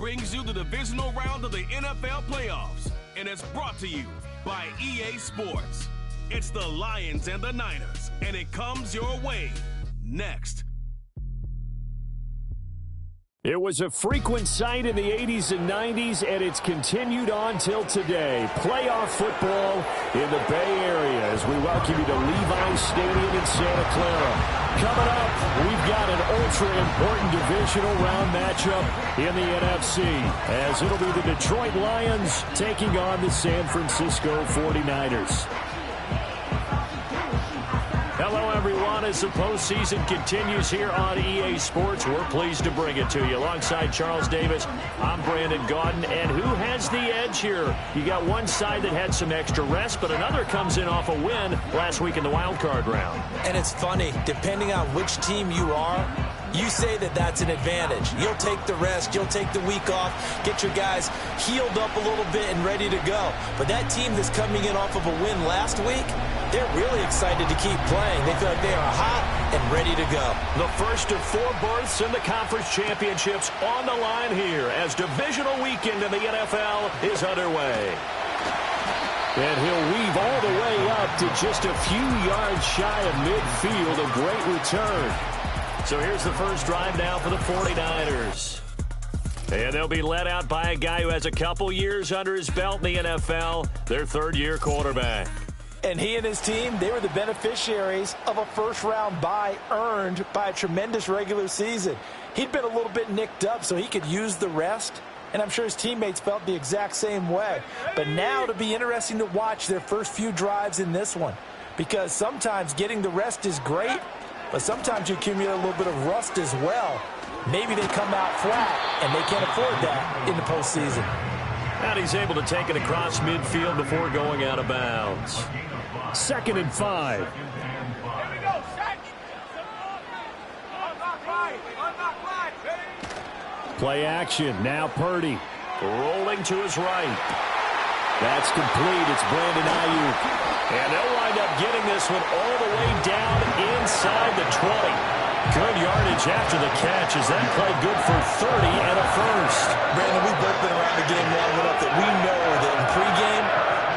brings you the divisional round of the NFL playoffs, and it's brought to you by EA Sports. It's the Lions and the Niners, and it comes your way next. It was a frequent sight in the 80s and 90s, and it's continued on till today. Playoff football in the Bay Area as we welcome you to Levi's Stadium in Santa Clara. Coming up, we've got an ultra-important divisional round matchup in the NFC, as it'll be the Detroit Lions taking on the San Francisco 49ers. Hello, everyone. As the postseason continues here on EA Sports, we're pleased to bring it to you. Alongside Charles Davis, I'm Brandon Gaudin. And who has the edge here? You got one side that had some extra rest, but another comes in off a win last week in the wild card round. And it's funny, depending on which team you are, you say that that's an advantage. You'll take the rest, you'll take the week off, get your guys healed up a little bit and ready to go. But that team that's coming in off of a win last week, they're really excited to keep playing. They feel like they are hot and ready to go. The first of 4 berths in the conference championships on the line here as divisional weekend in the NFL is underway. And he'll weave all the way up to just a few yards shy of midfield. A great return. So here's the first drive now for the 49ers. And they'll be led out by a guy who has a couple years under his belt in the NFL, their third-year quarterback. And he and his team, they were the beneficiaries of a first-round bye earned by a tremendous regular season. He'd been a little bit nicked up, so he could use the rest. And I'm sure his teammates felt the exact same way. But now it'll be interesting to watch their first few drives in this one. Because sometimes getting the rest is great, but sometimes you accumulate a little bit of rust as well. Maybe they come out flat, and they can't afford that in the postseason. And he's able to take it across midfield before going out of bounds. 2nd and 5. Play action. Now Purdy. Rolling to his right. That's complete. It's Brandon Ayuk. And they'll wind up getting this one all the way down inside the 20. Good yardage after the catch as that played good for 30 and a first. Brandon, we've both been around the game long enough that we know that in pregame,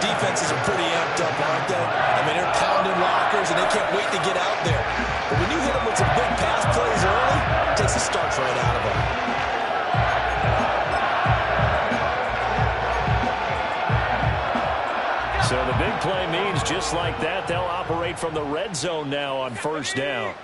defenses are pretty amped up, aren't they? I mean, they're pounding lockers, and they can't wait to get out there. But when you hit them with some big pass plays early, it takes the starch right out of them. So the big play means just like that, they'll operate from the red zone now on first down.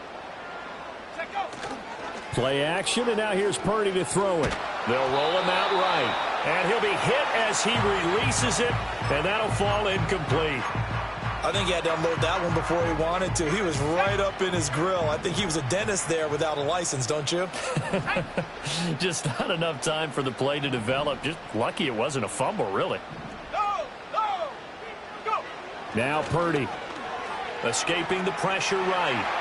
Play action, and now here's Purdy to throw it. They'll roll him out right. And he'll be hit as he releases it, and that'll fall incomplete. I think he had to unload that one before he wanted to. He was right up in his grill. I think he was a dentist there without a license, don't you? Just not enough time for the play to develop. Just lucky it wasn't a fumble, really. Now Purdy. Escaping the pressure right.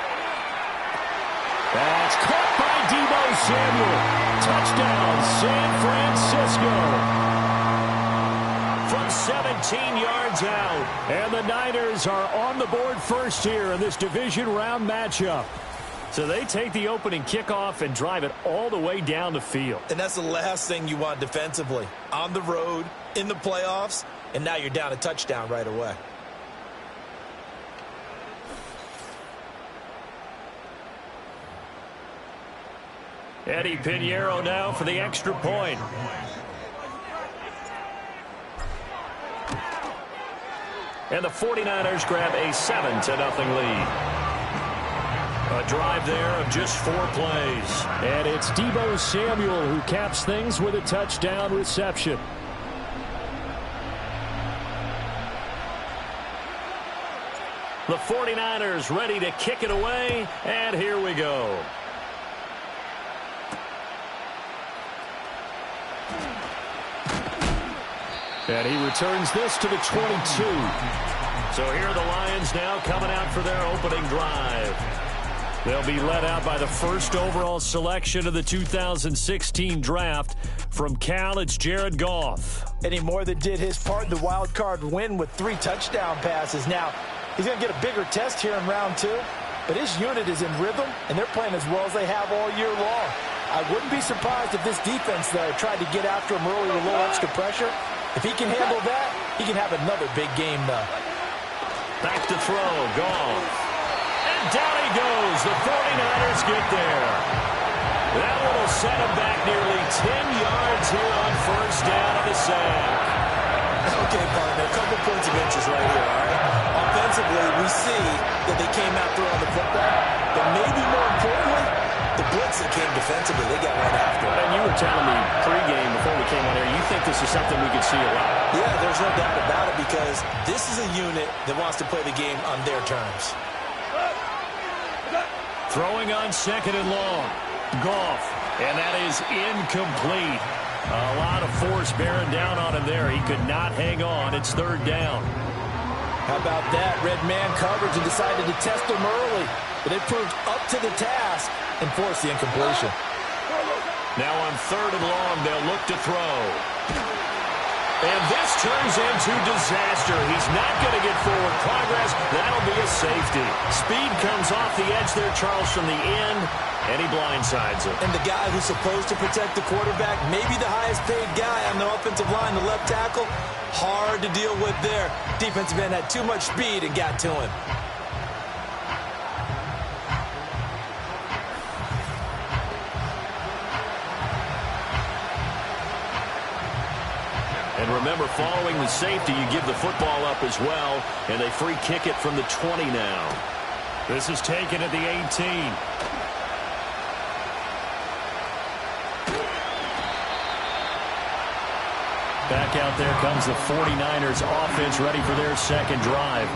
That's caught by Deebo Samuel. Touchdown, San Francisco. From 17 yards out. And the Niners are on the board first here in this division round matchup. So they take the opening kickoff and drive it all the way down the field. And that's the last thing you want defensively. On the road, in the playoffs, and now you're down a touchdown right away. Eddie Pinheiro now for the extra point. And the 49ers grab a 7-0 lead. A drive there of just 4 plays. And it's Deebo Samuel who caps things with a touchdown reception. The 49ers ready to kick it away, and here we go. And he returns this to the 22. So here are the Lions now coming out for their opening drive. They'll be led out by the first overall selection of the 2016 draft. From Cal, it's Jared Goff. And he more than did his part in the wild card win with 3 touchdown passes. Now, he's going to get a bigger test here in round 2, but his unit is in rhythm, and they're playing as well as they have all year long. I wouldn't be surprised if this defense, though, tried to get after him early with a little extra pressure. If he can handle that, he can have another big game, though. Back to throw, Goff. And down he goes. The 49ers get there. That will set him back nearly 10 yards here on first down of the sack. Okay, partner, a couple points of interest right here, all right? Offensively, we see that they came out throwing the football, but maybe more importantly, the blitz that came defensively, they got right after it. And you were telling me pregame before we came on here, you think this is something we could see a lot. Yeah, there's no doubt about it because this is a unit that wants to play the game on their terms. Throwing on second and long. Goff, and that is incomplete. A lot of force bearing down on him there. He could not hang on. It's third down. How about that? Red man coverage and decided to test him early, but they proved up to the task and forced the incompletion. Now on third and long, they'll look to throw. And this turns into disaster. He's not going to get forward progress. That'll be a safety. Speed comes off the edge there, Charles, from the end, and he blindsides him. And the guy who's supposed to protect the quarterback, maybe the highest paid guy on the offensive line, the left tackle, hard to deal with there. Defensive end had too much speed and got to him. And remember, following the safety, you give the football up as well, and they free kick it from the 20 now. This is taken at the 18. Back out there comes the 49ers offense ready for their second drive.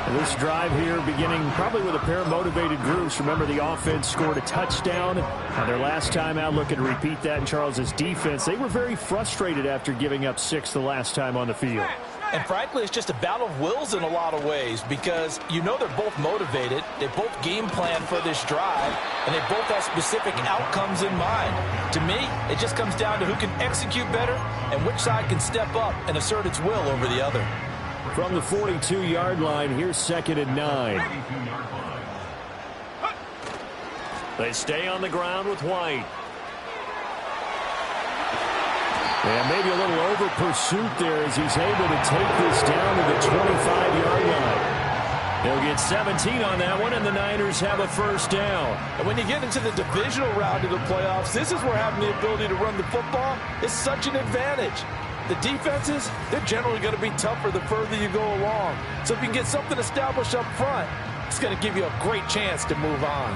And this drive here beginning probably with a pair of motivated groups. Remember, the offense scored a touchdown on their last time out. Looking to repeat that in Charles's defense. They were very frustrated after giving up 6 the last time on the field. And frankly, it's just a battle of wills in a lot of ways because you know they're both motivated. They both game plan for this drive, and they both have specific outcomes in mind. To me, it just comes down to who can execute better and which side can step up and assert its will over the other. From the 42-yard line, here's second and 9. They stay on the ground with White. And maybe a little over pursuit there as he's able to take this down to the 25-yard line. He'll get 17 on that one, and the Niners have a first down. And when you get into the divisional round of the playoffs, this is where having the ability to run the football is such an advantage. The defenses, they're generally going to be tougher the further you go along. So if you can get something established up front, it's going to give you a great chance to move on.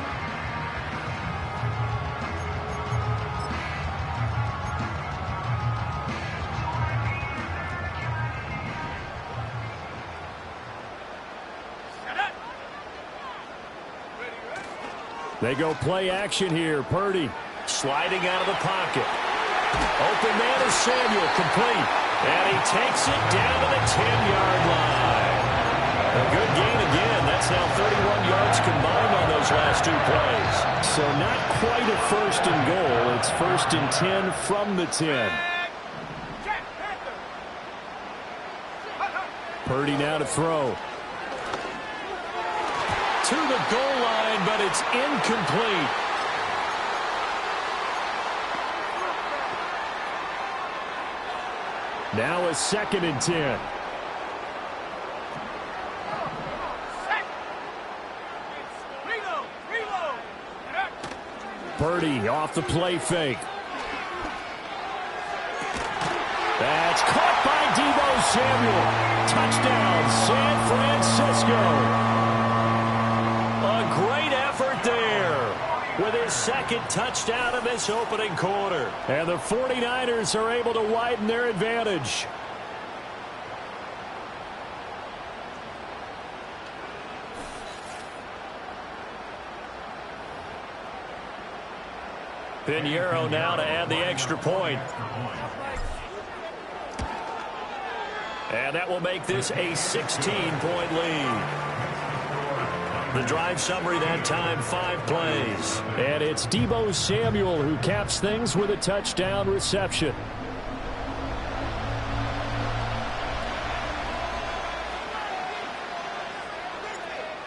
They go play action here. Purdy sliding out of the pocket. Open man is Samuel, complete. And he takes it down to the 10-yard line. A good gain again. That's now 31 yards combined on those last 2 plays. So not quite a first and goal. It's first and 10 from the 10. Purdy now to throw. To the goal line, but it's incomplete. Now a second and 10. Purdy off the play fake. That's caught by Deebo Samuel. Touchdown, San Francisco. A great effort there with his second touchdown of this opening quarter. And the 49ers are able to widen their advantage. Pinheiro now to add the extra point. And that will make this a 16-point lead. The drive summary that time, 5 plays. And it's Deebo Samuel who caps things with a touchdown reception.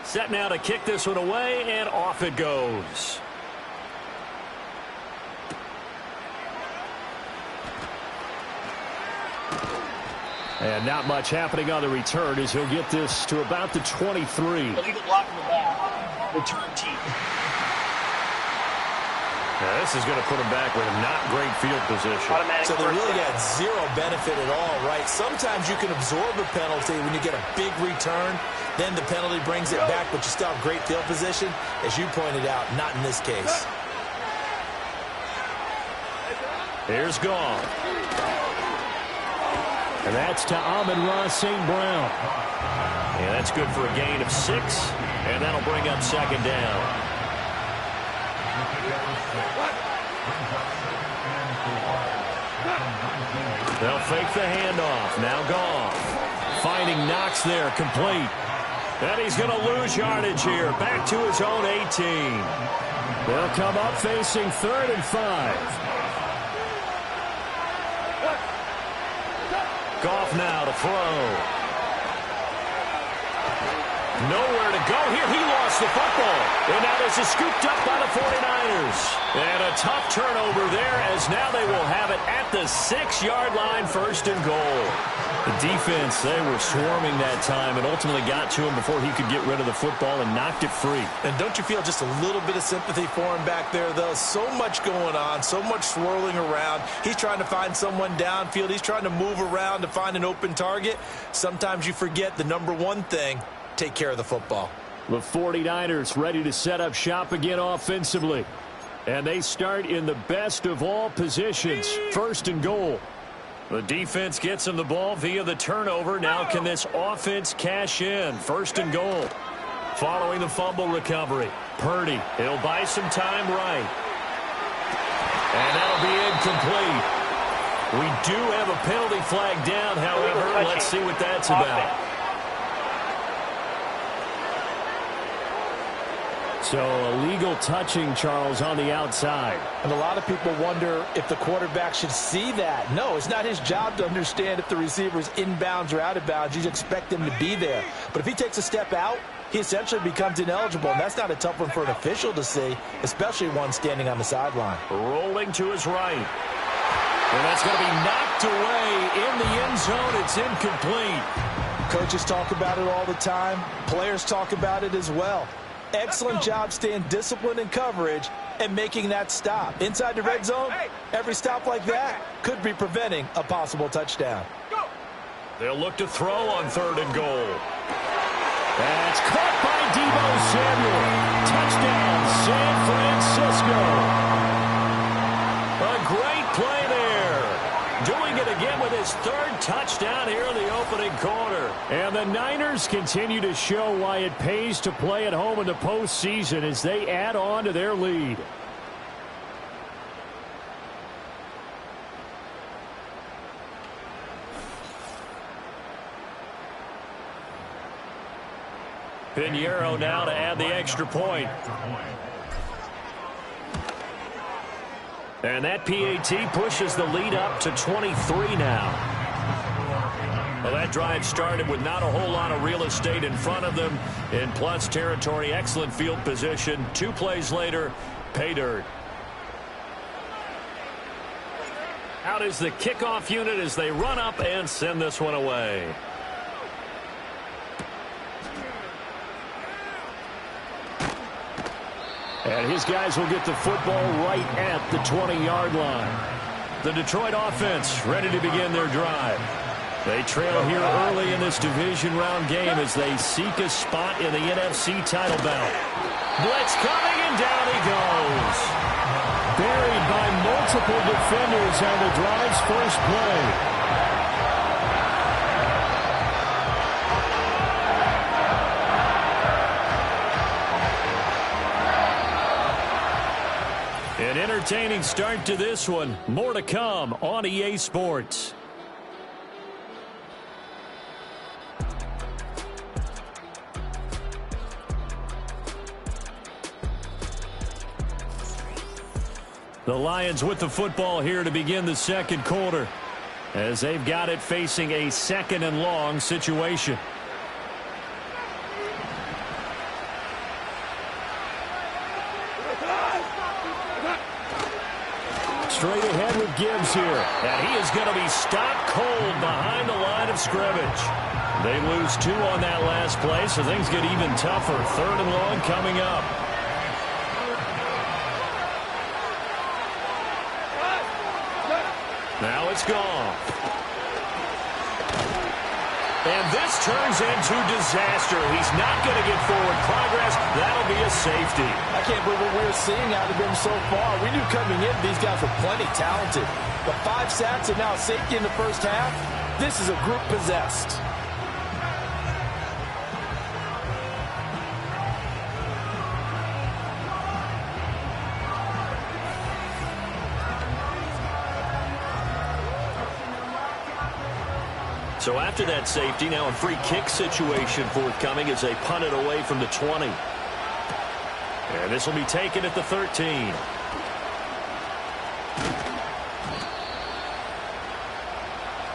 Set now to kick this one away, and off it goes. And not much happening on the return as he'll get this to about the 23. Illegal block in the back. Return team. Now this is going to put him back with not great field position. So they really got zero benefit at all, right? Sometimes you can absorb a penalty when you get a big return. Then the penalty brings it back, but you still have great field position. As you pointed out, not in this case. Here's Goff. And that's to Amon-Ra St. Brown. And that's good for a gain of 6. And that'll bring up second down. They'll fake the handoff. Now Goff. Finding Knox there, complete. And he's going to lose yardage here. Back to his own 18. They'll come up facing 3rd and 5. Goff now to throw. Nowhere to go here. He lost the football. And now this is scooped up by the 49ers. And a tough turnover there as now they will have it at the 6-yard line, 1st and goal. The defense, they were swarming that time and ultimately got to him before he could get rid of the football and knocked it free. And don't you feel just a little bit of sympathy for him back there, though? So much going on, so much swirling around. He's trying to find someone downfield. He's trying to move around to find an open target. Sometimes you forget the number one thing, take care of the football. The 49ers ready to set up shop again offensively. And they start in the best of all positions, 1st and goal. The defense gets him the ball via the turnover. Now can this offense cash in? 1st and goal. Following the fumble recovery. Purdy, he'll buy some time right. And that'll be incomplete. We do have a penalty flag down, however. Let's see what that's about. So illegal touching, Charles, on the outside. And a lot of people wonder if the quarterback should see that. No, it's not his job to understand if the receiver's inbounds or out of bounds. You expect him to be there. But if he takes a step out, he essentially becomes ineligible. And that's not a tough one for an official to see, especially one standing on the sideline. Rolling to his right. And that's going to be knocked away in the end zone. It's incomplete. Coaches talk about it all the time. Players talk about it as well. Excellent job staying disciplined in coverage and making that stop. Inside the red zone, every stop like that could be preventing a possible touchdown. They'll look to throw on 3rd and goal. That's caught by Deebo Samuel. Touchdown, San Francisco. A great play there. Doing it again with his 3rd touchdown here in the opening quarter. And the Niners continue to show why it pays to play at home in the postseason as they add on to their lead. Pinheiro now to add the extra point. And that PAT pushes the lead up to 23 now. Well, that drive started with not a whole lot of real estate in front of them. In plus territory, excellent field position. 2 plays later, pay dirt. Out is the kickoff unit as they run up and send this one away. And his guys will get the football right at the 20-yard line. The Detroit offense ready to begin their drive. They trail here early in this division round game as they seek a spot in the NFC title bout. Blitz coming, and down he goes. Buried by multiple defenders on the drive's first play. An entertaining start to this one. More to come on EA Sports. The Lions with the football here to begin the second quarter as they've got it facing a 2nd and long situation. Straight ahead with it gives here. And he is going to be stopped cold behind the line of scrimmage. They lose 2 on that last play, so things get even tougher. 3rd and long coming up. Now it's gone. And this turns into disaster. He's not going to get forward progress. That'll be a safety. I can't believe what we're seeing out of him so far. We knew coming in these guys were plenty talented. The 5 sacks and now safety in the first half. This is a group possessed. So after that safety, now a free kick situation forthcoming as they punt it away from the 20. And this will be taken at the 13.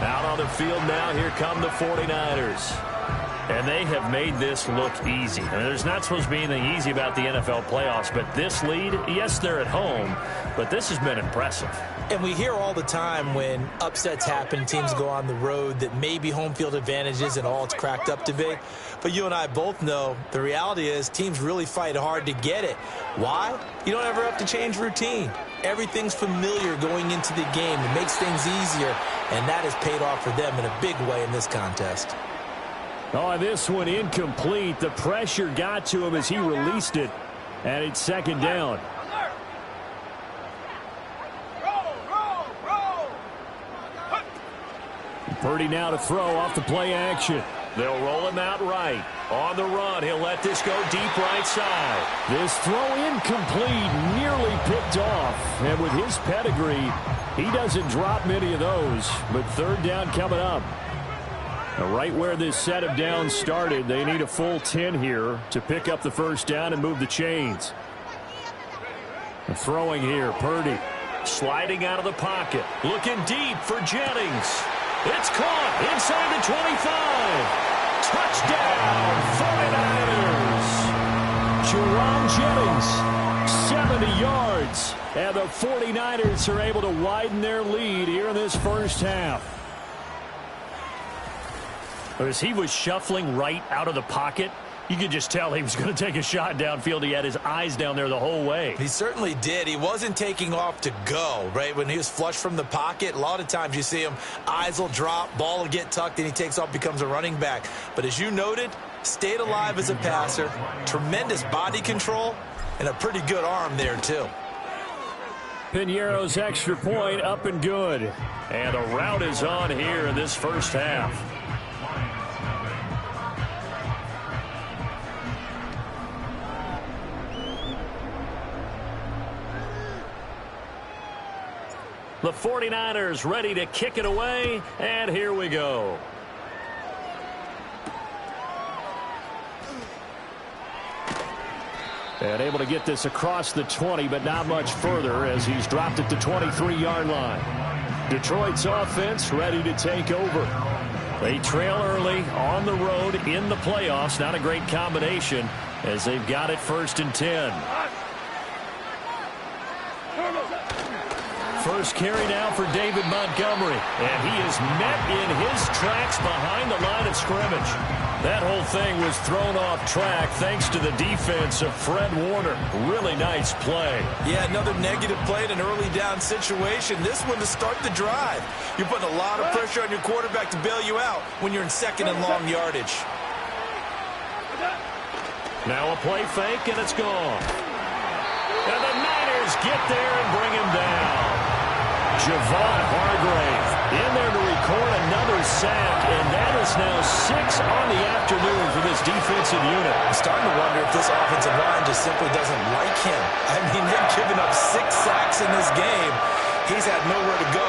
Out on the field now, here come the 49ers. And they have made this look easy. I mean, there's not supposed to be anything easy about the NFL playoffs, but this lead, yes, they're at home, but this has been impressive. And we hear all the time when upsets happen, teams go on the road, that maybe home field advantage isn't all it's cracked up to be. But you and I both know the reality is teams really fight hard to get it. Why? You don't ever have to change routine. Everything's familiar going into the game. It makes things easier, and that has paid off for them in a big way in this contest. Oh, this one incomplete. The pressure got to him as he released it, and it's 2nd down. Purdy now to throw off the play action. They'll roll him out right. On the run, he'll let this go deep right side. This throw incomplete, nearly picked off. And with his pedigree, he doesn't drop many of those. But 3rd down coming up. Now, right where this set of downs started, they need a full 10 here to pick up the 1st down and move the chains. Throwing here, Purdy. Sliding out of the pocket. Looking deep for Jennings. It's caught inside the 25. Touchdown, 49ers. Jerome Jennings, 70 yards. And the 49ers are able to widen their lead here in this first half. As he was shuffling right out of the pocket, you could just tell he was going to take a shot downfield. He had his eyes down there the whole way. He certainly did. He wasn't taking off to go, right? When he was flushed from the pocket, a lot of times you see him, eyes will drop, ball will get tucked, and he takes off, becomes a running back. But as you noted, stayed alive as a passer, tremendous body control, and a pretty good arm there, too. Piñeiro's extra point up and good. And a rout is on here in this first half. The 49ers ready to kick it away, and here we go. And able to get this across the 20, but not much further as he's dropped it to 23-yard line. Detroit's offense ready to take over. They trail early on the road in the playoffs. Not a great combination as they've got it 1st and 10. First carry now for David Montgomery, and he is met in his tracks behind the line of scrimmage. That whole thing was thrown off track thanks to the defense of Fred Warner. Really nice play. Yeah, another negative play in an early down situation. This one to start the drive. You're putting a lot of pressure on your quarterback to bail you out when you're in 2nd and long yardage. Now a play fake, and it's gone. And the Niners get there and bring him down. Javon Hargrave in there to record another sack, and that is now 6 on the afternoon for this defensive unit. I'm starting to wonder if this offensive line just simply doesn't like him. I mean, they've given up 6 sacks in this game. He's had nowhere to go,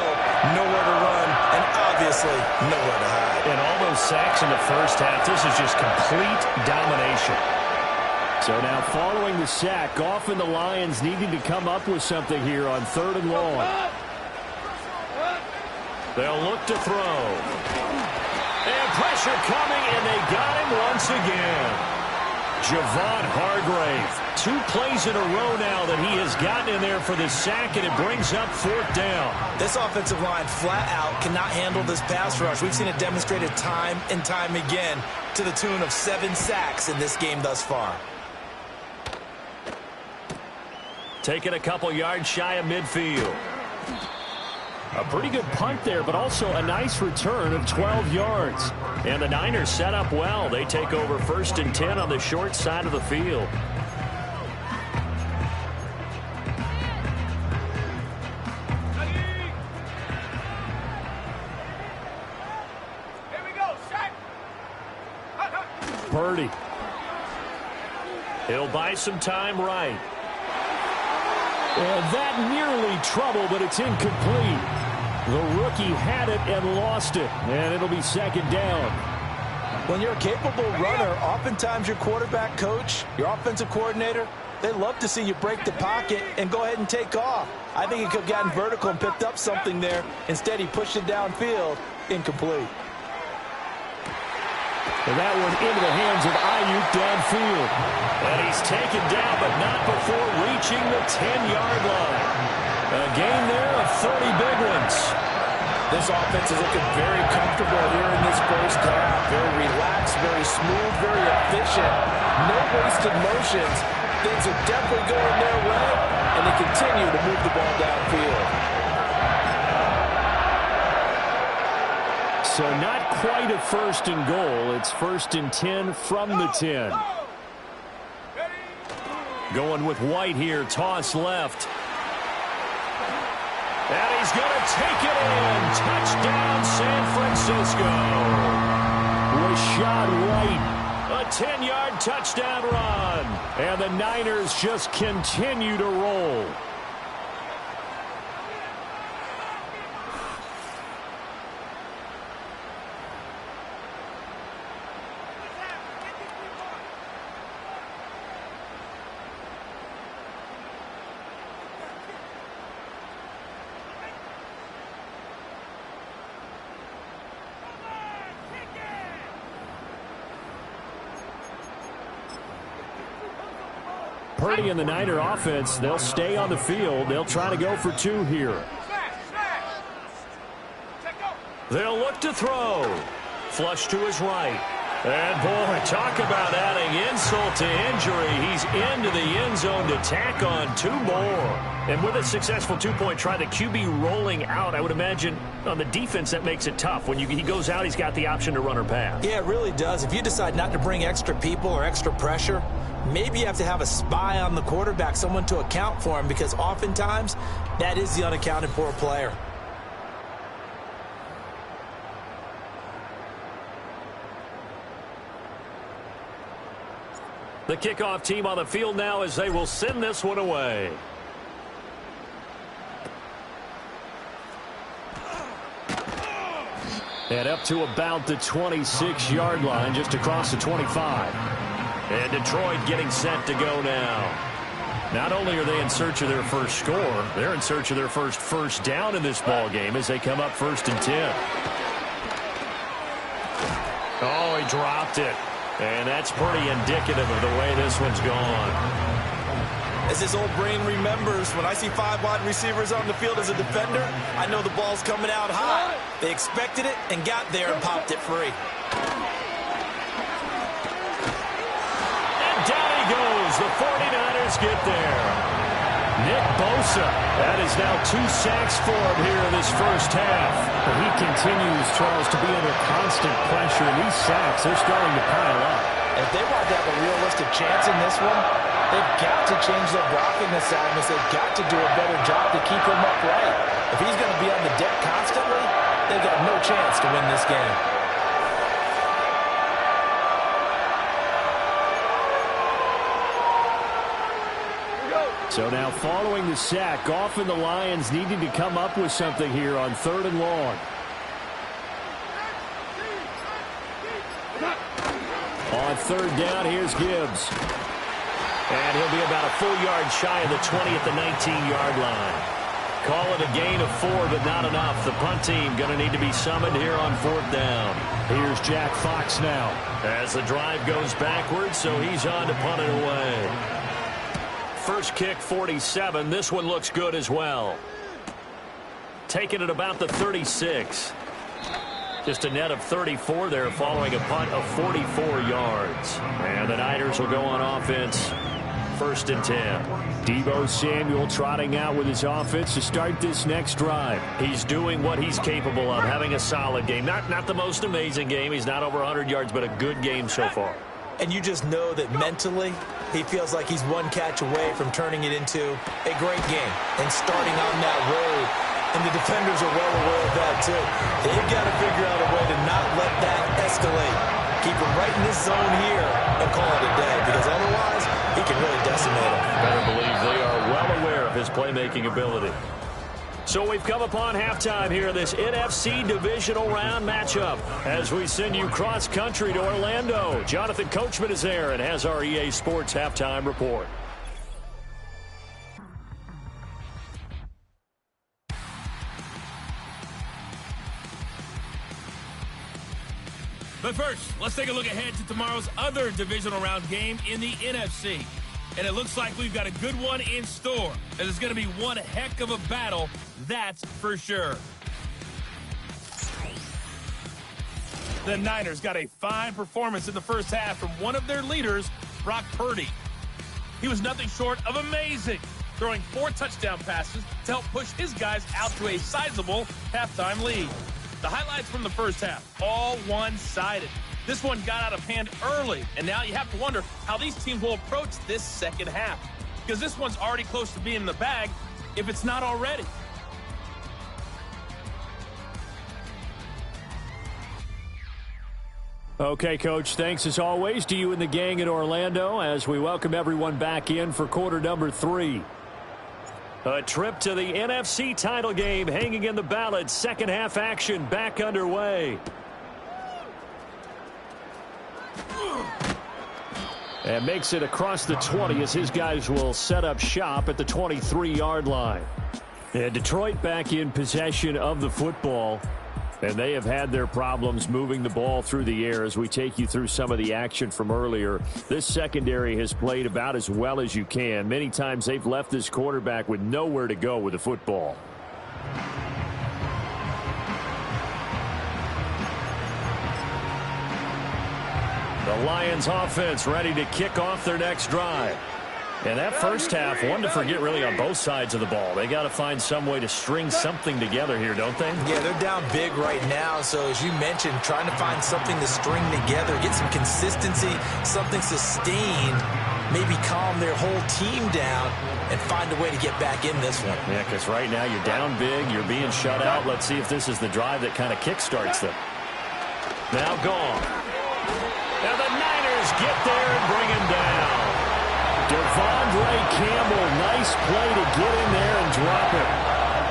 nowhere to run, and obviously nowhere to hide. And all those sacks in the first half, this is just complete domination. So now following the sack, often the Lions needing to come up with something here on 3rd and long. They'll look to throw. And pressure coming, and they got him once again. Javon Hargrave. 2 plays in a row now that he has gotten in there for the sack, and it brings up 4th down. This offensive line flat out cannot handle this pass rush. We've seen it demonstrated time and time again to the tune of 7 sacks in this game thus far. Taking a couple yards shy of midfield. A pretty good punt there, but also a nice return of 12 yards. And the Niners set up well. They take over 1st and 10 on the short side of the field. Purdy. He'll buy some time right. And that nearly trouble, but it's incomplete. The rookie had it and lost it, and it'll be 2nd down. When you're a capable runner, oftentimes your quarterback coach, your offensive coordinator, they love to see you break the pocket and go ahead and take off. I think he could have gotten vertical and picked up something there. Instead, he pushed it downfield, incomplete. And that one into the hands of Ayuk downfield. And he's taken down, but not before reaching the 10-yard line. A gain there of 30 big ones. This offense is looking very comfortable here in this first half. Very relaxed, very smooth, very efficient. No wasted motions. Things are definitely going their way, and they continue to move the ball downfield. So not quite a 1st and goal. It's 1st and 10 from the 10. Going with White here. Toss left. And he's going to take it in. Touchdown, San Francisco. Rashad White. A 10-yard touchdown run. And the Niners just continue to roll. Purdy and the Niner offense, they'll stay on the field. They'll try to go for 2 here. They'll look to throw. Flush to his right. And, boy, talk about adding insult to injury. He's into the end zone to tack on 2 more. And with a successful 2-point try, the QB rolling out, I would imagine on the defense that makes it tough. When he goes out, he's got the option to run or pass. Yeah, it really does. If you decide not to bring extra people or extra pressure, maybe you have to have a spy on the quarterback, someone to account for him, because oftentimes that is the unaccounted for player. The kickoff team on the field now as they will send this one away. And up to about the 26-yard line, just across the 25. And Detroit getting set to go now. Not only are they in search of their first score, they're in search of their first down in this ball game as they come up 1st and 10. Oh, he dropped it. And that's pretty indicative of the way this one's gone. As his old brain remembers, when I see 5 wide receivers on the field as a defender, I know the ball's coming out high. They expected it and got there and popped it free. And down he goes. The 49ers get there. Nick Bosa. That is now 2 sacks for him here in this first half. But he continues, Charles, to be under constant pressure. And these sacks, they're starting to pile up. If they want to have a realistic chance in this one, they've got to change their blocking assignments. They've got to do a better job to keep him upright. If he's going to be on the deck constantly, they've got no chance to win this game. So now following the sack, often the Lions needing to come up with something here on 3rd and long. On 3rd down, here's Gibbs. And he'll be about a full yard shy of the 20 at the 19-yard line. Call it a gain of 4, but not enough. The punt team going to need to be summoned here on 4th down. Here's Jack Fox now. As the drive goes backwards, so he's on to punt it away. First kick, 47. This one looks good as well. Taking it about the 36. Just a net of 34 there following a punt of 44 yards. And the Niners will go on offense. 1st and 10. Deebo Samuel trotting out with his offense to start this next drive. He's doing what he's capable of, having a solid game. Not the most amazing game. He's not over 100 yards, but a good game so far. And you just know that mentally he feels like he's one catch away from turning it into a great game and starting on that road. And the defenders are well aware of that, too. They've got to figure out a way to not let that escalate. Keep him right in this zone here and call it a day, because otherwise he can really decimate him. Better believe they are well aware of his playmaking ability. So we've come upon halftime here in this NFC Divisional Round matchup as we send you cross-country to Orlando. Jonathan Coachman is there and has our EA Sports Halftime Report. But first, let's take a look ahead to tomorrow's other divisional round game in the NFC. And it looks like we've got a good one in store. And it's going to be one heck of a battle, that's for sure. The Niners got a fine performance in the first half from one of their leaders, Brock Purdy. He was nothing short of amazing, throwing 4 touchdown passes to help push his guys out to a sizable halftime lead. The highlights from the first half, all one-sided. This one got out of hand early, and now you have to wonder how these teams will approach this second half, because this one's already close to being in the bag, if it's not already. Okay, Coach, thanks as always to you and the gang in Orlando as we welcome everyone back in for quarter number 3. A trip to the NFC title game hanging in the balance. Second half action back underway. And makes it across the 20 as his guys will set up shop at the 23-yard line. And Detroit back in possession of the football. And they have had their problems moving the ball through the air as we take you through some of the action from earlier. This secondary has played about as well as you can. Many times they've left this quarterback with nowhere to go with the football. The Lions offense ready to kick off their next drive. And that first half, one to forget really on both sides of the ball. They got to find some way to string something together here, don't they? Yeah, they're down big right now. So as you mentioned, trying to find something to string together, get some consistency, something sustained, maybe calm their whole team down and find a way to get back in this one. Yeah, because right now you're down big, you're being shut out. Let's see if this is the drive that kind of kickstarts them. Now gone. Now the Niners get there and bring him down. Devondre Campbell, nice play to get in there and drop it.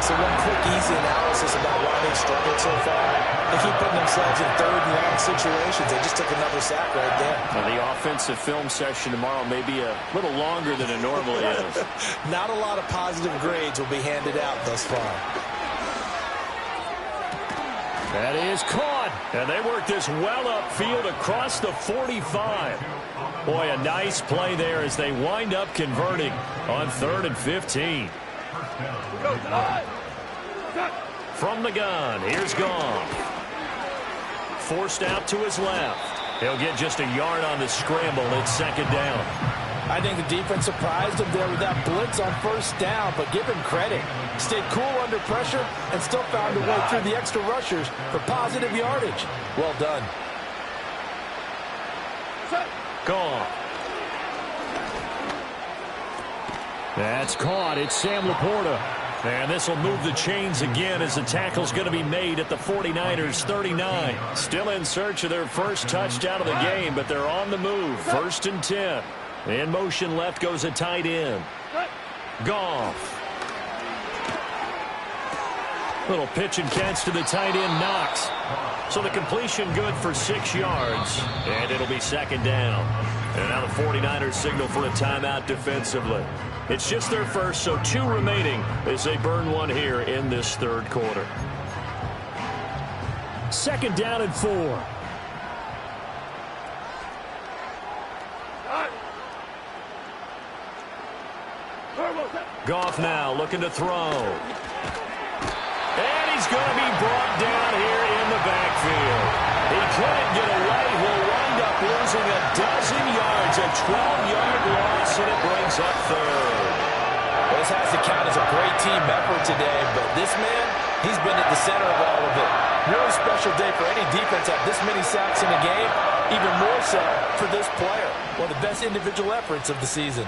So one quick, easy analysis about why they've struggled so far. They keep putting themselves in third and long situations. They just took another sack right there. Now the offensive film session tomorrow may be a little longer than it normally is. Not a lot of positive grades will be handed out thus far. That is caught. And they work this well upfield across the 45. Boy, a nice play there as they wind up converting on 3rd and 15. From the gun, here's Goff. Forced out to his left. He'll get just a yard on the scramble. It's 2nd down. I think the defense surprised him there with that blitz on 1st down, but give him credit. Stayed cool under pressure and still found a way through the extra rushers for positive yardage. Well done. Gone. That's caught. It's Sam Laporta. And this will move the chains again as the tackle's going to be made at the 49ers 39. Still in search of their first touchdown of the game, but they're on the move. 1st and 10. In motion left goes a tight end. Goff. Little pitch and catch to the tight end, Knox. So the completion good for 6 yards. And it'll be 2nd down. And now the 49ers signal for a timeout defensively. It's just their first, so 2 remaining as they burn one here in this third quarter. 2nd down and 4. Goff now looking to throw. And he's going to be brought down here in the backfield. He couldn't get away. He'll wind up losing a dozen yards, a 12-yard loss, and it brings up 3rd. This has to count as a great team effort today, but this man, he's been at the center of all of it. Really special day for any defense to have this many sacks in a game, even more so for this player. One of the best individual efforts of the season.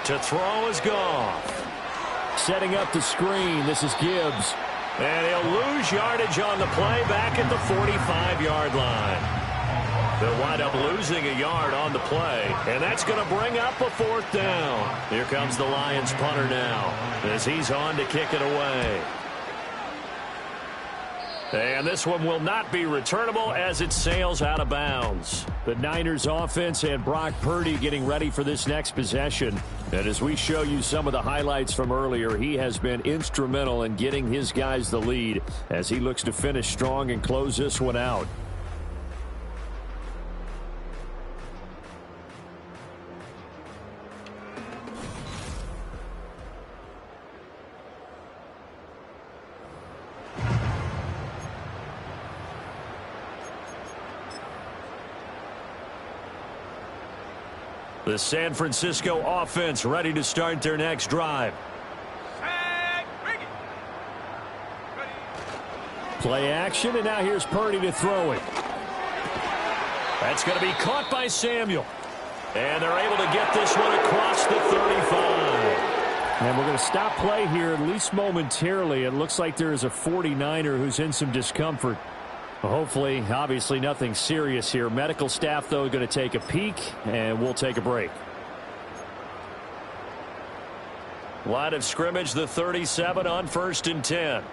To throw is Goff. Setting up the screen. This is Gibbs. And he'll lose yardage on the play back at the 45-yard line. They'll wind up losing a yard on the play, and that's going to bring up a 4th down. Here comes the Lions punter now as he's on to kick it away. And this one will not be returnable as it sails out of bounds. The Niners offense and Brock Purdy getting ready for this next possession. And as we show you some of the highlights from earlier, he has been instrumental in getting his guys the lead as he looks to finish strong and close this one out. The San Francisco offense ready to start their next drive. Play action, and now here's Purdy to throw it. That's going to be caught by Samuel. And they're able to get this one across the 35. And we're going to stop play here, at least momentarily. It looks like there is a 49er who's in some discomfort. Hopefully, obviously nothing serious here. Medical staff, though, going to take a peek, and we'll take a break. Line of scrimmage, the 37 on 1st and 10.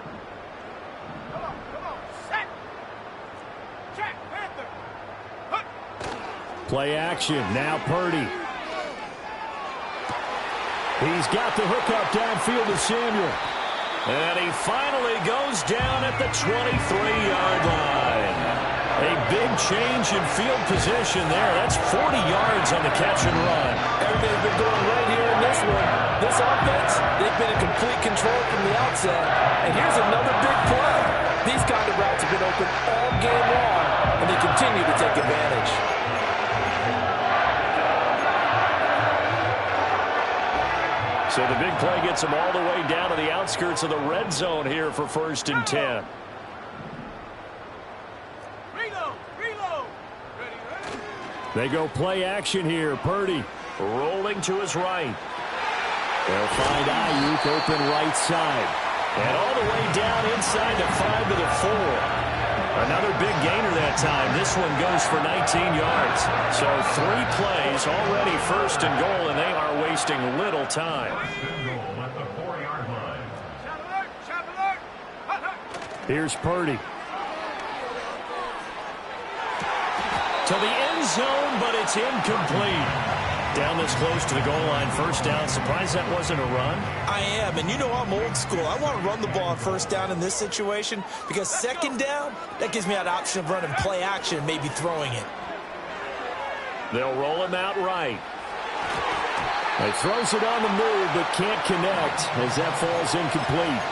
Play action. Now Purdy. He's got the hookup downfield to Samuel. And he finally goes down at the 23-yard line. A big change in field position there. That's 40 yards on the catch and run. Everything's been going right here in this one. This offense, they've been in complete control from the outset. And here's another big play. These kind of routes have been open all game long, and they continue to take advantage. So the big play gets them all the way down to the outskirts of the red zone here for 1st and 10. They go play action here. Purdy rolling to his right. They'll find Ayuk open right side. And all the way down inside the 5 to the 4. Another big gainer that time. This one goes for 19 yards. So 3 plays already 1st and goal, and they are wasting little time. Here's Purdy. To the end zone, but it's incomplete. Down this close to the goal line, 1st down. Surprised that wasn't a run? I am, and you know I'm old school. I want to run the ball on 1st down in this situation because 2nd down, that gives me that option of running play action and maybe throwing it. They'll roll him out right. He throws it on the move but can't connect as that falls incomplete.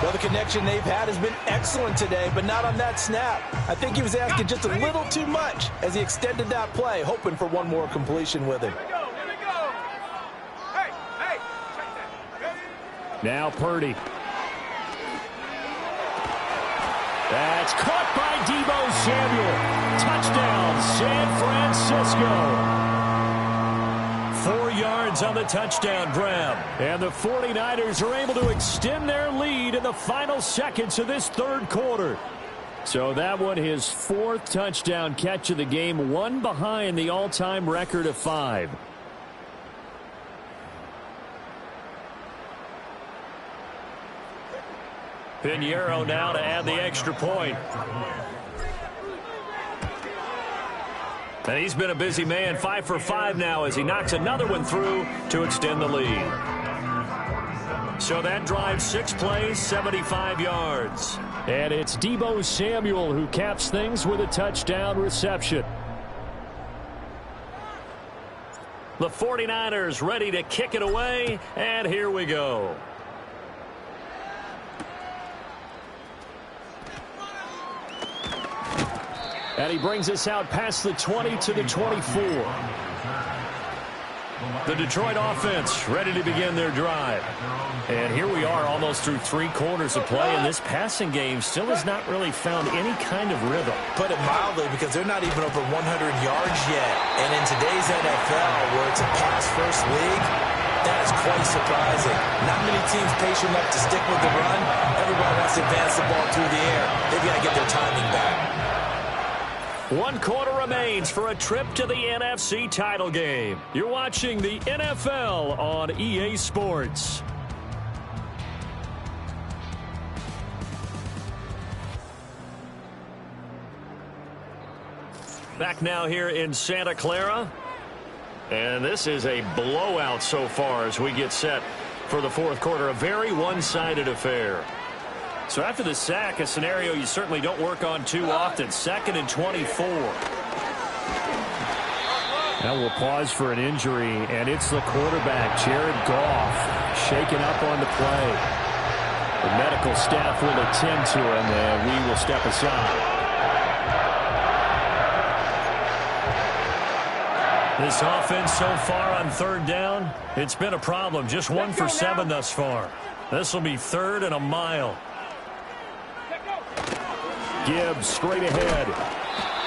Well, the connection they've had has been excellent today, but not on that snap. I think he was asking just a little too much as he extended that play, hoping for one more completion with him. Now Purdy. That's caught by Deebo Samuel. Touchdown, San Francisco. 4 yards on the touchdown grab. And the 49ers are able to extend their lead in the final seconds of this 3rd quarter. So that one, his 4th touchdown catch of the game, one behind the all-time record of 5. Pinheiro now to add the extra point. And he's been a busy man, 5 for 5 now as he knocks another one through to extend the lead. So that drive, 6 plays, 75 yards. And it's Deebo Samuel who caps things with a touchdown reception. The 49ers ready to kick it away, and here we go. And he brings us out past the 20 to the 24. The Detroit offense ready to begin their drive. And here we are almost through 3 quarters of play, and this passing game still has not really found any kind of rhythm. Put it mildly, because they're not even over 100 yards yet. And in today's NFL, where it's a pass-first league, that is quite surprising. Not many teams patient enough to stick with the run. Everybody wants to advance the ball through the air. They've got to get their timing back. 1 quarter remains for a trip to the NFC title game. You're watching the NFL on EA Sports. Back now here in Santa Clara. And this is a blowout so far as we get set for the 4th quarter. A very one-sided affair. So after the sack, a scenario you certainly don't work on too often. 2nd and 24. Now we'll pause for an injury, and it's the quarterback, Jared Goff, shaken up on the play. The medical staff will attend to him, and we will step aside. This offense so far on 3rd down, it's been a problem. Just 1 for 7 thus far. This will be 3rd and a mile. Gibbs straight ahead.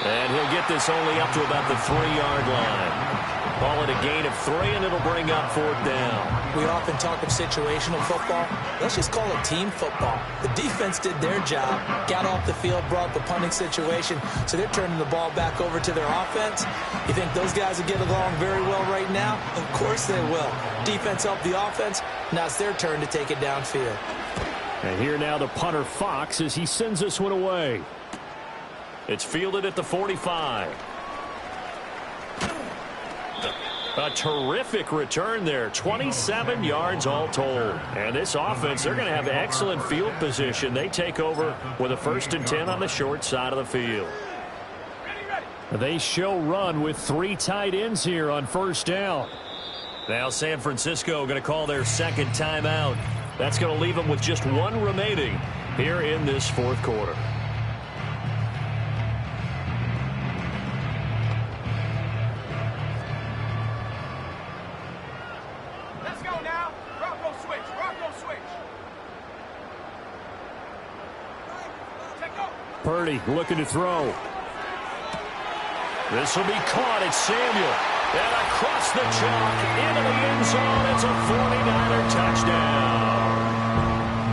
And he'll get this only up to about the 3-yard line. Call it a gain of 3, and it'll bring up 4th down. We often talk of situational football. Let's just call it team football. The defense did their job, got off the field, brought up the punting situation, so they're turning the ball back over to their offense. You think those guys will get along very well right now? Of course they will. Defense helped the offense. Now it's their turn to take it downfield. And here now the punter Fox as he sends this one away. It's fielded at the 45. A terrific return there. 27 yards all told. And this offense, they're going to have excellent field position. They take over with a 1st and 10 on the short side of the field. They show run with 3 tight ends here on 1st down. Now San Francisco going to call their 2nd timeout. That's going to leave them with just 1 remaining here in this 4th quarter. Let's go now. Bronco switch. Bronco switch. Purdy looking to throw. This will be caught. It's Samuel. And across the chalk into the end zone. It's a 49er touchdown.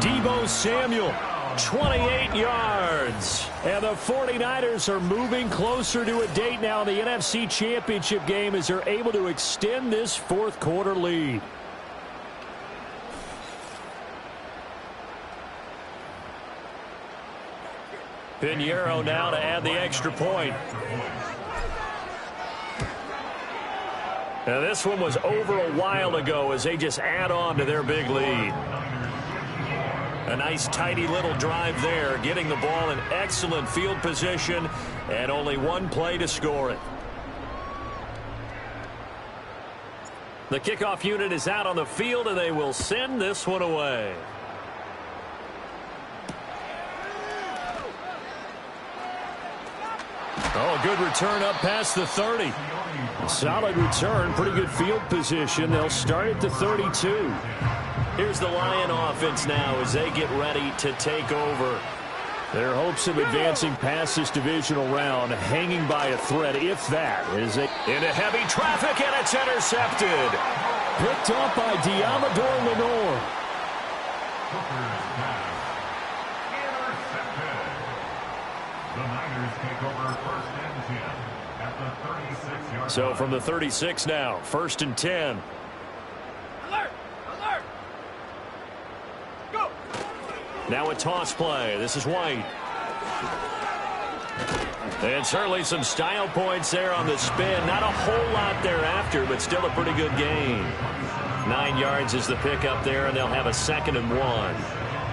Deebo Samuel, 28 yards. And the 49ers are moving closer to a date now in the NFC Championship game as they're able to extend this 4th quarter lead. Pinheiro now to add the extra point. Now this one was over a while ago as they just add on to their big lead. A nice tidy little drive there, getting the ball in excellent field position and only 1 play to score it. The kickoff unit is out on the field and they will send this one away. Oh, good return up past the 30. Solid return, pretty good field position. They'll start at the 32. Here's the Lion offense now as they get ready to take over. Their hopes of advancing past this divisional round hanging by a thread, if that, is into heavy traffic, and it's intercepted. Picked up by Diamador Lenore. So from the 36 now, 1st and 10. Alert! Alert! Go! Now a toss play. This is White. And certainly some style points there on the spin. Not a whole lot thereafter, but still a pretty good gain. 9 yards is the pickup there, and they'll have a 2nd and 1.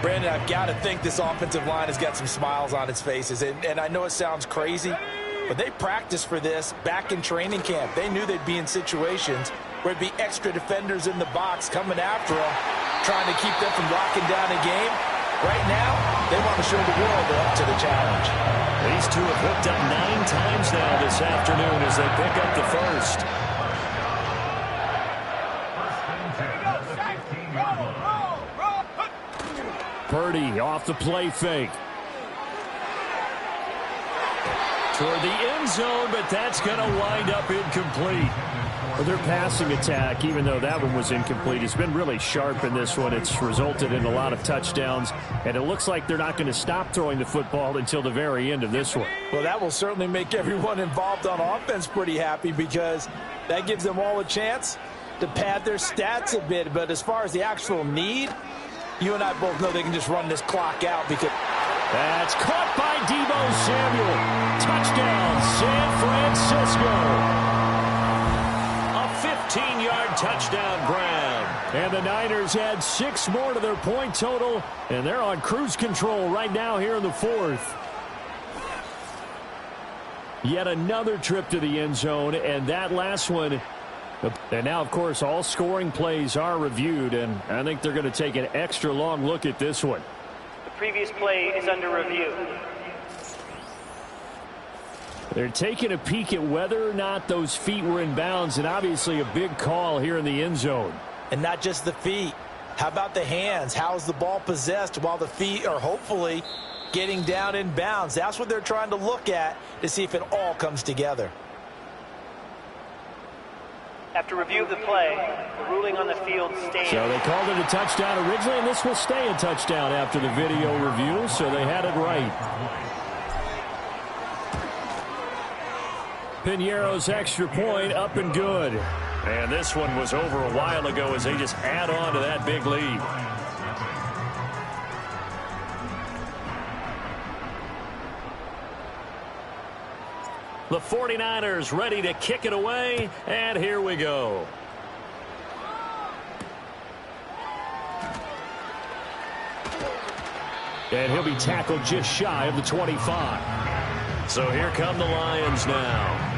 Brandon, I've got to think this offensive line has got some smiles on its faces. And I know it sounds crazy, but they practiced for this back in training camp. They knew they'd be in situations where there'd be extra defenders in the box coming after them, trying to keep them from locking down a game. Right now, they want to show the world they're up to the challenge. These two have hooked up 9 times now this afternoon as they pick up the first. Purdy off the play fake. Toward the end zone, but that's going to wind up incomplete. Well, their passing attack, even though that one was incomplete, has been really sharp in this one. It's resulted in a lot of touchdowns, and it looks like they're not going to stop throwing the football until the very end of this one. Well, that will certainly make everyone involved on offense pretty happy because that gives them all a chance to pad their stats a bit. But as far as the actual need, you and I both know they can just run this clock out because... That's caught by Deebo Samuel. Touchdown, San Francisco. A 15-yard touchdown grab. And the Niners had 6 more to their point total, and they're on cruise control right now here in the 4th. Yet another trip to the end zone, and that last one. And now, of course, all scoring plays are reviewed, and I think they're going to take an extra long look at this one. The previous play is under review. They're taking a peek at whether or not those feet were in bounds, and obviously a big call here in the end zone. And not just the feet. How about the hands? How's the ball possessed while the feet are hopefully getting down in bounds? That's what they're trying to look at to see if it all comes together. After review of the play, the ruling on the field stands. So they called it a touchdown originally, and this will stay a touchdown after the video review, so they had it right. Piñeiro's extra point up and good. And this one was over a while ago as they just add on to that big lead. The 49ers ready to kick it away, and here we go. And he'll be tackled just shy of the 25. So here come the Lions now.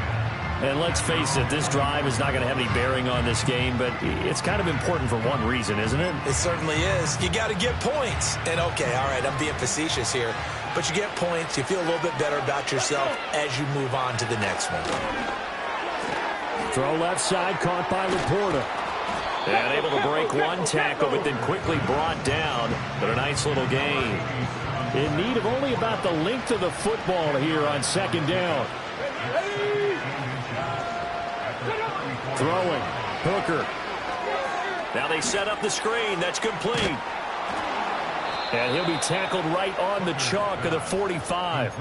And let's face it, this drive is not going to have any bearing on this game, but it's kind of important for one reason, isn't it? It certainly is. You got to get points. And okay, all right, I'm being facetious here. But you get points, you feel a little bit better about yourself as you move on to the next one. Throw left side, caught by Laporta. And able to break one tackle, but then quickly brought down. But a nice little gain. In need of only about the length of the football here on 2nd down. Throwing. Hooker. Now they set up the screen. That's complete. And he'll be tackled right on the chalk of the 45.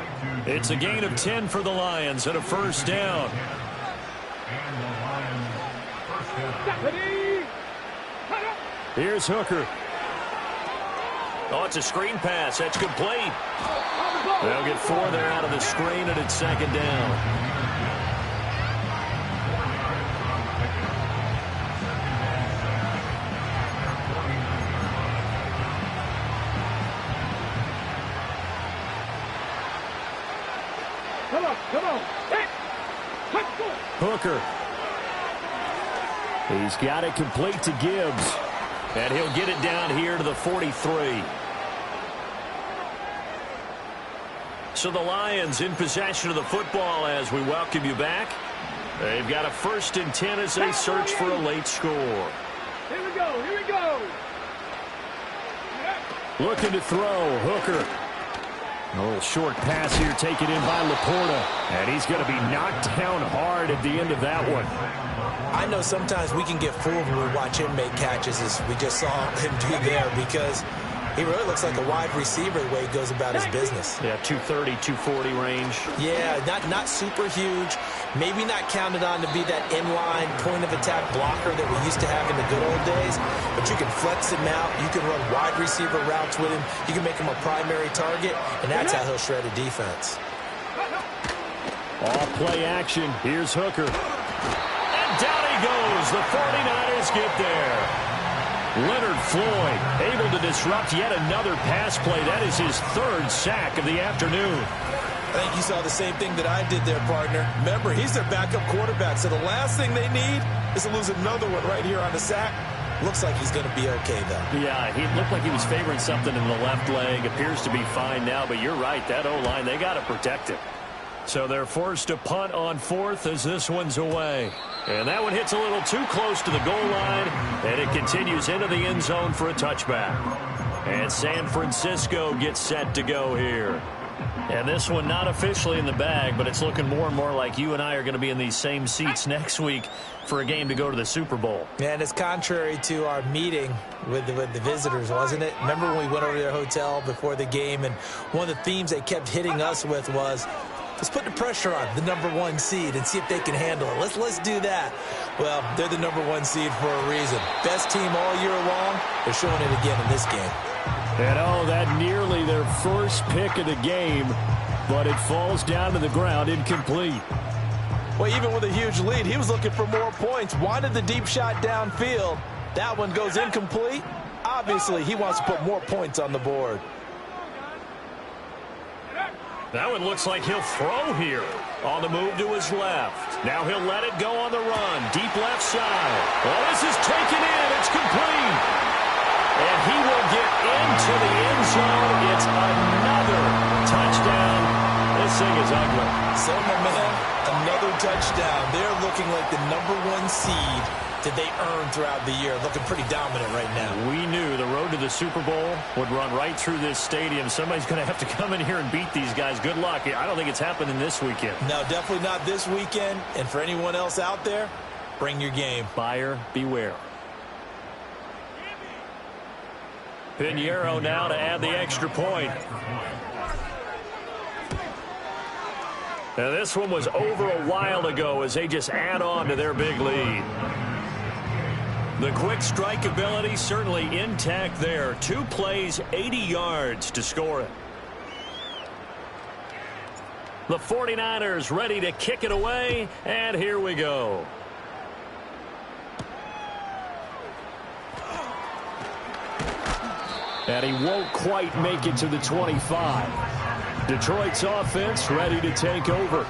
It's a gain of 10 for the Lions and a 1st down. Here's Hooker. Oh, it's a screen pass. That's complete. They'll get 4 there out of the screen, and it's 2nd down. Hooker. He's got it complete to Gibbs. And he'll get it down here to the 43. So the Lions in possession of the football as we welcome you back. They've got a 1st and 10 as they search for a late score. Here we go, here we go. Looking to throw, Hooker. A little short pass here taken in by Laporta. And he's going to be knocked down hard at the end of that one. I know sometimes we can get fooled when we watch him make catches as we just saw him do there because he really looks like a wide receiver the way he goes about his business. Yeah, 230, 240 range. Yeah, not super huge. Maybe not counted on to be that inline point-of-attack blocker that we used to have in the good old days. But you can flex him out. You can run wide receiver routes with him. You can make him a primary target, and that's how he'll shred a defense. Off play action. Here's Hooker. And down he goes. The 49ers get there. Leonard Floyd able to disrupt yet another pass play. That is his third sack of the afternoon. I think you saw the same thing that I did there, partner. Remember, he's their backup quarterback, so the last thing they need is to lose another one right here on the sack. Looks like he's going to be okay, though. Yeah, he looked like he was favoring something in the left leg. Appears to be fine now, but you're right. That O-line, they got to protect him. So they're forced to punt on fourth as this one's away. And that one hits a little too close to the goal line, and it continues into the end zone for a touchback. And San Francisco gets set to go here. And this one not officially in the bag, but it's looking more and more like you and I are going to be in these same seats next week for a game to go to the Super Bowl. And it's contrary to our meeting with the visitors, wasn't it? Remember when we went over to their hotel before the game, and one of the themes they kept hitting us with was, let's put the pressure on the #1 seed and see if they can handle it. Let's do that. Well, they're the #1 seed for a reason. Best team all year long. They're showing it again in this game. And that nearly their first pick of the game, but it falls down to the ground incomplete. Well, even with a huge lead, he was looking for more points. Wanted the deep shot downfield. That one goes incomplete. Obviously, he wants to put more points on the board. That one looks like he'll throw here. On the move to his left. Now he'll let it go on the run. Deep left side. Well, this is taken in. It's complete. And he will get into the end zone. It's another touchdown. This thing is ugly. So, my man, another touchdown. They're looking like the #1 seed that they earned throughout the year. Looking pretty dominant right now. We knew the road to the Super Bowl would run right through this stadium. Somebody's going to have to come in here and beat these guys. Good luck. I don't think it's happening this weekend. No, definitely not this weekend. And for anyone else out there, bring your game. Buyer beware. Pinheiro now to add the extra point. Now this one was over a while ago as they just add on to their big lead. The quick strike ability certainly intact there. 2 plays, 80 yards to score it. The 49ers ready to kick it away, and here we go. And he won't quite make it to the 25. Detroit's offense ready to take over.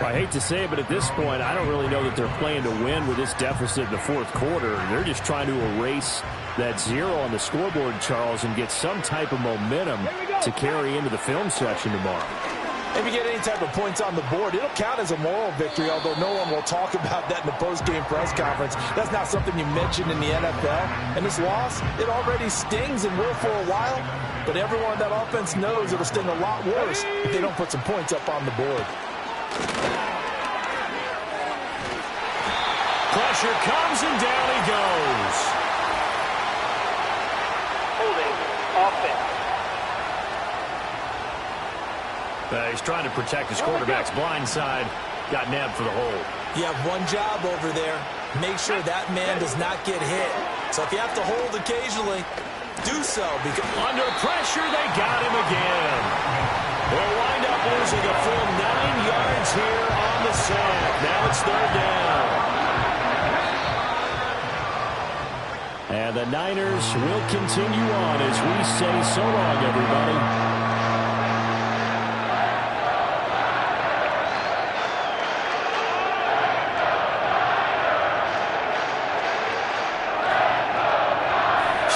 I hate to say it, but at this point, I don't really know that they're playing to win with this deficit in the fourth quarter. They're just trying to erase that 0 on the scoreboard, Charles, and get some type of momentum to carry into the film section tomorrow. If you get any type of points on the board, it'll count as a moral victory, although no one will talk about that in the post-game press conference. That's not something you mentioned in the NFL. And this loss, it already stings and will for a while, but everyone on that offense knows it'll sting a lot worse if they don't put some points up on the board. Pressure comes and down he goes. Holding offense. He's trying to protect his quarterback's blind side. Got nabbed for the hold. You have one job over there. Make sure that man does not get hit. So if you have to hold occasionally, do so. Because under pressure, they got him again. They'll wind up losing a full 9 yards here on the sack. Now it's 3rd down. And the Niners will continue on as we say so long, everybody.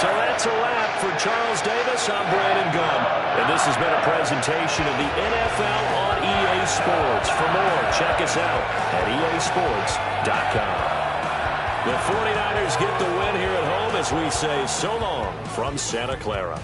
So that's a wrap for Charles Davis. I'm Brandon Gunn. And this has been a presentation of the NFL on EA Sports. For more, check us out at easports.com. The 49ers get the win here at home as we say so long from Santa Clara.